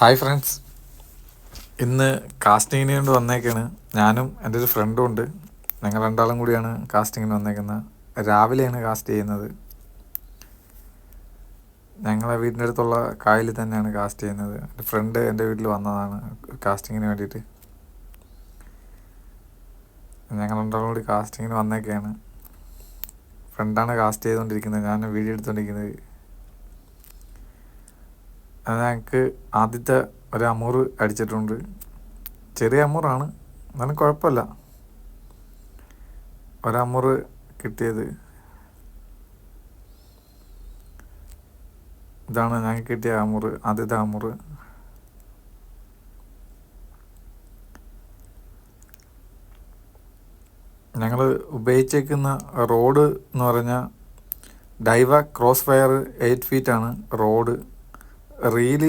Hi friends, ഇന്ന് കാസ്റ്റിങ്ങിന് കൊണ്ട് വന്നേക്കാണ്. ഞാനും എൻ്റെ ഒരു ഫ്രണ്ടും ഉണ്ട്. ഞങ്ങൾ രണ്ടാളും കൂടിയാണ് കാസ്റ്റിങ്ങിന് വന്നേക്കുന്നത്. രാവിലെയാണ് കാസ്റ്റ് ചെയ്യുന്നത്. ഞങ്ങളെ വീടിൻ്റെ അടുത്തുള്ള കായലിൽ തന്നെയാണ് കാസ്റ്റ് ചെയ്യുന്നത്. എൻ്റെ ഫ്രണ്ട് എൻ്റെ വീട്ടിൽ വന്നതാണ് കാസ്റ്റിങ്ങിന് വേണ്ടിയിട്ട്. ഞങ്ങൾ രണ്ടാളും കൂടി കാസ്റ്റിങ്ങിന് വന്നേക്കാണ്. ഫ്രണ്ടാണ് കാസ്റ്റ് ചെയ്തുകൊണ്ടിരിക്കുന്നത്, ഞാൻ വീഡിയോ എടുത്തുകൊണ്ടിരിക്കുന്നത്. അത് ഞങ്ങൾക്ക് ആദ്യത്തെ ഒരു അമൂറ് അടിച്ചിട്ടുണ്ട്. ചെറിയ അമൂറാണ്, എന്നാലും കുഴപ്പമില്ല. ഒരമൂറ് കിട്ടിയത് ഇതാണ് ഞങ്ങൾക്ക് കിട്ടിയ അമൂറ്, ആദ്യത്തെ അമൂറ്. ഞങ്ങൾ ഉപയോഗിച്ചേക്കുന്ന റോഡ് എന്ന് പറഞ്ഞാൽ ഡൈവ ക്രോസ് ഫയർ 8 ഫീറ്റാണ് റോഡ്. റീല്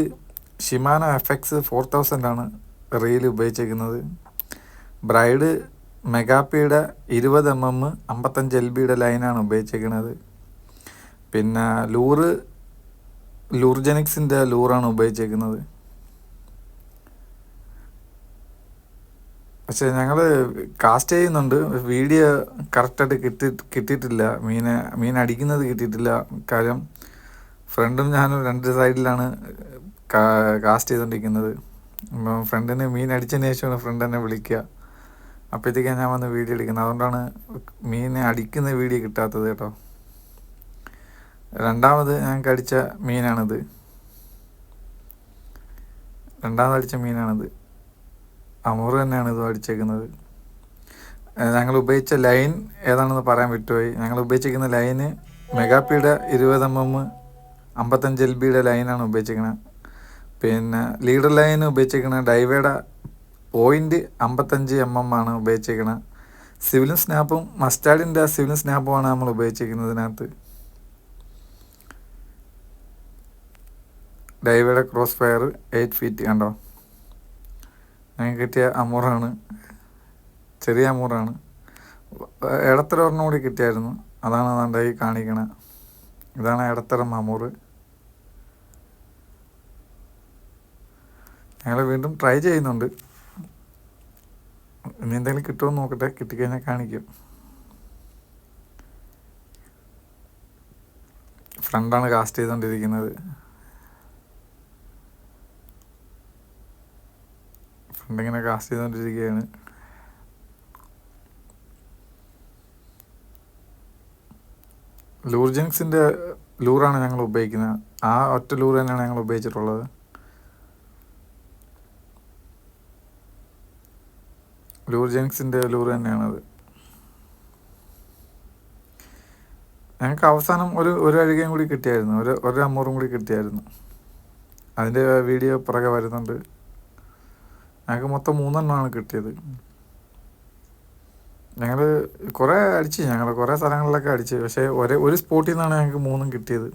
ഷിമാനോ FX 4000 ആണ് റീല് ഉപയോഗിച്ചേക്കുന്നത്. ബ്രൈഡ് മെഗാപ്പിയുടെ 20 mm 55 LBയുടെ ലൈനാണ് ഉപയോഗിച്ചേക്കുന്നത്. പിന്നെ ലൂർജനിക്സിൻ്റെ ലൂറാണ് ഉപയോഗിച്ചേക്കുന്നത്. പക്ഷേ ഞങ്ങൾ കാസ്റ്റ് ചെയ്യുന്നുണ്ട്, വീഡിയോ കറക്റ്റായിട്ട് കിട്ടിയിട്ടില്ല. മീൻ അടിക്കുന്നത് കിട്ടിയിട്ടില്ല. കാര്യം ഫ്രണ്ടും ഞാനും രണ്ട് സൈഡിലാണ് കാസ്റ്റ് ചെയ്തുകൊണ്ടിരിക്കുന്നത്. അപ്പം ഫ്രണ്ടിന് മീൻ അടിച്ചതിന് ശേഷമാണ് ഫ്രണ്ട് എന്നെ വിളിക്കുക. അപ്പോഴത്തേക്കാണ് ഞാൻ വന്ന് വീഡിയോ എടുക്കുന്നത്. അതുകൊണ്ടാണ് മീൻ അടിക്കുന്ന വീഡിയോ കിട്ടാത്തത് കേട്ടോ. രണ്ടാമത് ഞങ്ങൾക്ക് അടിച്ച മീനാണിത്. രണ്ടാമത് അടിച്ച മീനാണിത്. അമൂറ് തന്നെയാണ് ഇത് അടിച്ചേക്കുന്നത്. ഞങ്ങൾ ഉപയോഗിച്ച ലൈൻ ഏതാണെന്ന് പറയാൻ പറ്റുപോയി. ഞങ്ങൾ ഉപയോഗിച്ചിരിക്കുന്ന ലൈന് മെഗാപ്പിയുടെ 20 mm 55 LBയുടെ ലൈനാണ് ഉപയോഗിച്ചിരിക്കുന്നത്. പിന്നെ ലീഡർ ലൈൻ ഉപയോഗിച്ചിരിക്കുന്നത് ഡൈവയുടെ 0.55 mm ആണ് ഉപയോഗിച്ചിരിക്കുന്നത്. സിവിലും സ്നാപ്പും മസ്റ്റാർഡിൻ്റെ സിവിലും സ്നാപ്പുമാണ് നമ്മൾ ഉപയോഗിച്ചിരിക്കുന്നതിനകത്ത്. ഡൈവയുടെ ക്രോസ് ഫയർ 8 ഫീറ്റ് കണ്ടോ. ഞങ്ങൾക്ക് കിട്ടിയ അമൂറാണ്, ചെറിയ അമൂറാണ്. ഇടത്തരം ഒരെണ്ണം കൂടി കിട്ടിയായിരുന്നു, അതാണ് നന്നായി കാണിക്കണത്. ഇതാണ് ഇടത്തരം അമൂറ്. ഞങ്ങൾ വീണ്ടും ട്രൈ ചെയ്യുന്നുണ്ട്. ഇനി എന്തെങ്കിലും കിട്ടുമോ നോക്കട്ടെ, കിട്ടിക്കഴിഞ്ഞാൽ കാണിക്കും. ഫ്രണ്ടാണ് കാസ്റ്റ് ചെയ്തുകൊണ്ടിരിക്കുന്നത്. ഫ്രണ്ടിങ്ങനെ കാസ്റ്റ് ചെയ്തുകൊണ്ടിരിക്കുകയാണ്. ലൂർജനിക്സിൻ്റെ ലൂറാണ് ഞങ്ങൾ ഉപയോഗിക്കുന്നത്. ആ ഒറ്റ ലൂർ തന്നെയാണ് ഞങ്ങൾ ഉപയോഗിച്ചിട്ടുള്ളത്. ലൂർജനിക്സിൻ്റെ ലൂർ തന്നെയാണത്. ഞങ്ങൾക്ക് അവസാനം ഒരു അഴുകയും കൂടി കിട്ടിയായിരുന്നു, ഒരു അമൂറും കൂടി കിട്ടിയായിരുന്നു. അതിൻ്റെ വീഡിയോ പുറകെ വരുന്നുണ്ട്. ഞങ്ങൾക്ക് മൊത്തം 3 എണ്ണമാണ് കിട്ടിയത്. ഞങ്ങൾ കുറേ അടിച്ച്, ഞങ്ങൾ കുറേ സ്ഥലങ്ങളിലൊക്കെ അടിച്ച്. പക്ഷേ ഒരു സ്പോട്ടിൽ നിന്നാണ് ഞങ്ങൾക്ക് 3 കിട്ടിയത്.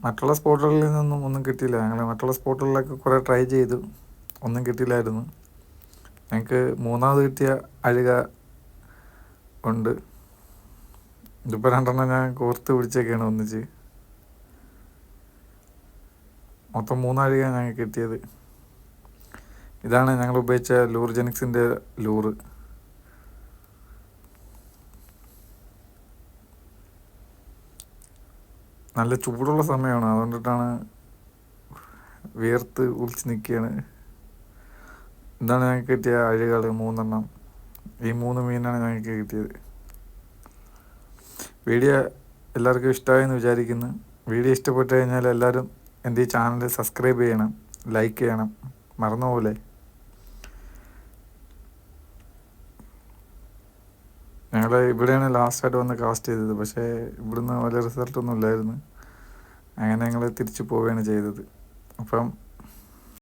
മറ്റുള്ള സ്പോട്ടുകളിൽ നിന്നും ഒന്നും കിട്ടിയില്ല. ഞങ്ങൾ മറ്റുള്ള സ്പോട്ടുകളിലൊക്കെ കുറേ ട്രൈ ചെയ്തു, ഒന്നും കിട്ടിയില്ലായിരുന്നു. ഞങ്ങൾക്ക് മൂന്നാമത് കിട്ടിയ അഴുക ഉണ്ട്. ഇതിപ്പോൾ 2 എണ്ണം ഞാൻ കോർത്ത് പിടിച്ചൊക്കെയാണ് ഒന്നിച്ച്. മൊത്തം 3 അഴുകയാണ് ഞങ്ങൾക്ക് കിട്ടിയത്. ഇതാണ് ഞങ്ങൾ ഉപയോഗിച്ച ലൂർജനിക്സിൻ്റെ ലൂറ്. നല്ല ചൂടുള്ള സമയമാണ്, അതുകൊണ്ടിട്ടാണ് വിയർത്ത് ഒളിച്ച് നിൽക്കുകയാണ്. ഇതാണ് ഞങ്ങൾക്ക് കിട്ടിയ അഴുകൾ 3 എണ്ണം. ഈ 3 മീനാണ് ഞങ്ങൾക്ക് കിട്ടിയത്. വീഡിയോ എല്ലാവർക്കും ഇഷ്ടമായെന്ന് വിചാരിക്കുന്നു. വീഡിയോ ഇഷ്ടപ്പെട്ട് കഴിഞ്ഞാൽ എല്ലാവരും എൻ്റെ ഈ ചാനൽ സബ്സ്ക്രൈബ് ചെയ്യണം, ലൈക്ക് ചെയ്യണം, മറന്നുപോലെ. ഞങ്ങൾ ഇവിടെയാണ് ലാസ്റ്റായിട്ട് വന്ന് കാസ്റ്റ് ചെയ്തത്. പക്ഷേ ഇവിടുന്ന് വലിയ റിസൾട്ടൊന്നും ഇല്ലായിരുന്നു. അങ്ങനെ ഞങ്ങൾ തിരിച്ചു പോവുകയാണ് ചെയ്തത്. അപ്പം